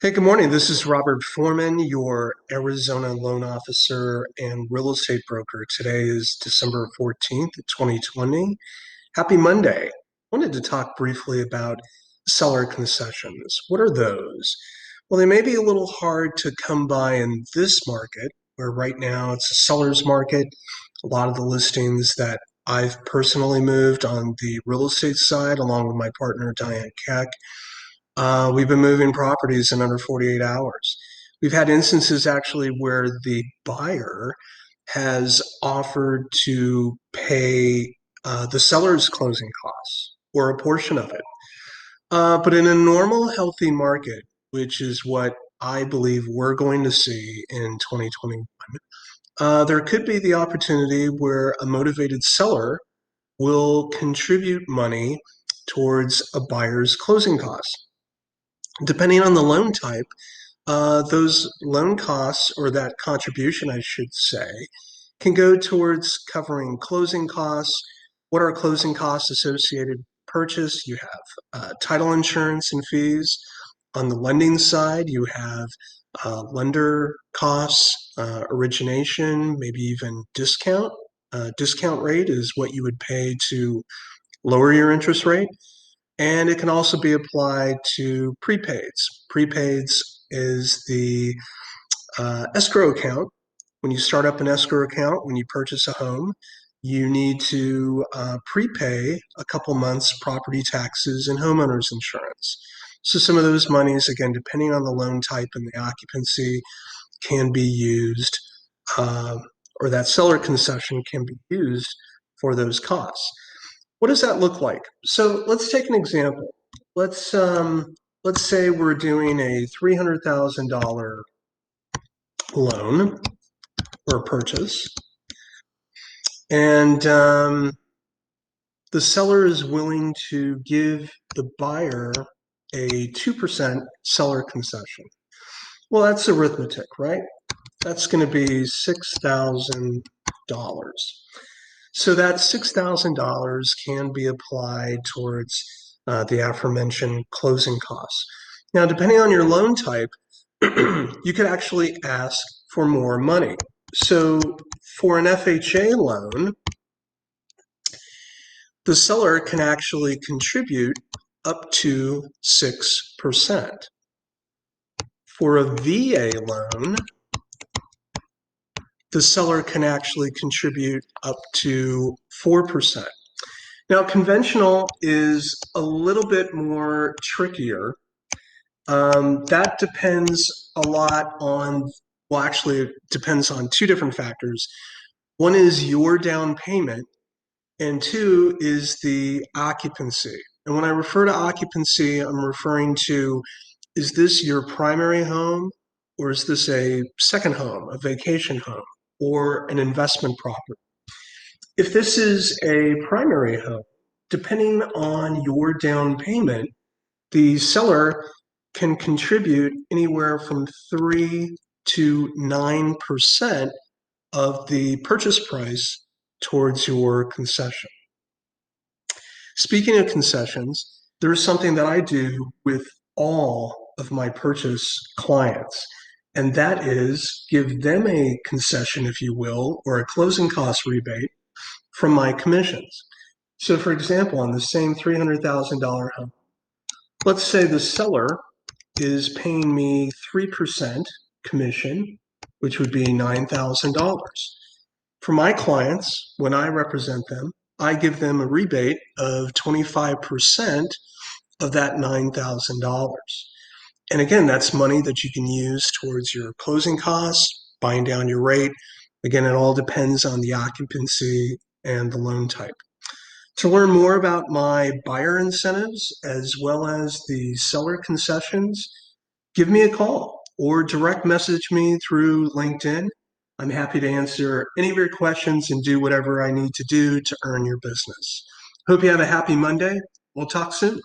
Hey, good morning. This is Robert Foreman, your Arizona loan officer and real estate broker. Today is December 14th, 2020. Happy Monday. Wanted to talk briefly about seller concessions. What are those? Well, they may be a little hard to come by in this market, where right now it's a seller's market. A lot of the listings that I've personally moved on the real estate side, along with my partner, Diane Keck, we've been moving properties in under 48 hours. We've had instances actually where the buyer has offered to pay the seller's closing costs or a portion of it. But in a normal, healthy market, which is what I believe we're going to see in 2021, there could be the opportunity where a motivated seller will contribute money towards a buyer's closing costs. Depending on the loan type, those loan costs, or that contribution, I should say, can go towards covering closing costs. What are closing costs associated with purchase? You have title insurance and fees. On the lending side, you have lender costs, origination, maybe even discount. Discount rate is what you would pay to lower your interest rate. And it can also be applied to prepaids. Prepaids is the escrow account. When you start up an escrow account, when you purchase a home, you need to prepay a couple months property taxes and homeowners insurance. So some of those monies, again, depending on the loan type and the occupancy, can be used, uh, or that seller concession can be used for those costs. What does that look like? So let's take an example. Let's say we're doing a $300,000 loan or purchase, and the seller is willing to give the buyer a 2% seller concession. Well, that's arithmetic, right? That's going to be $6,000. So that $6,000 can be applied towards the aforementioned closing costs. Now, depending on your loan type, you could actually ask for more money. So for an FHA loan, the seller can actually contribute up to 6%. For a VA loan, the seller can actually contribute up to 4%. Now, conventional is a little bit more trickier. That depends a lot on, well, actually, it depends on two different factors. One is your down payment, and two is the occupancy. And when I refer to occupancy, I'm referring to, is this your primary home, or is this a second home, a vacation home, or an investment property? If this is a primary home, depending on your down payment, the seller can contribute anywhere from 3 to 9% of the purchase price towards your concession. Speaking of concessions, there is something that I do with all of my purchase clients, and that is give them a concession, if you will, or a closing cost rebate from my commissions. So, for example, on the same $300,000 home, let's say the seller is paying me 3% commission, which would be $9,000. For my clients, when I represent them, I give them a rebate of 25% of that $9,000. And again, that's money that you can use towards your closing costs, buying down your rate. Again, it all depends on the occupancy and the loan type. To learn more about my buyer incentives as well as the seller concessions, give me a call or direct message me through LinkedIn. I'm happy to answer any of your questions and do whatever I need to do to earn your business. Hope you have a happy Monday. We'll talk soon.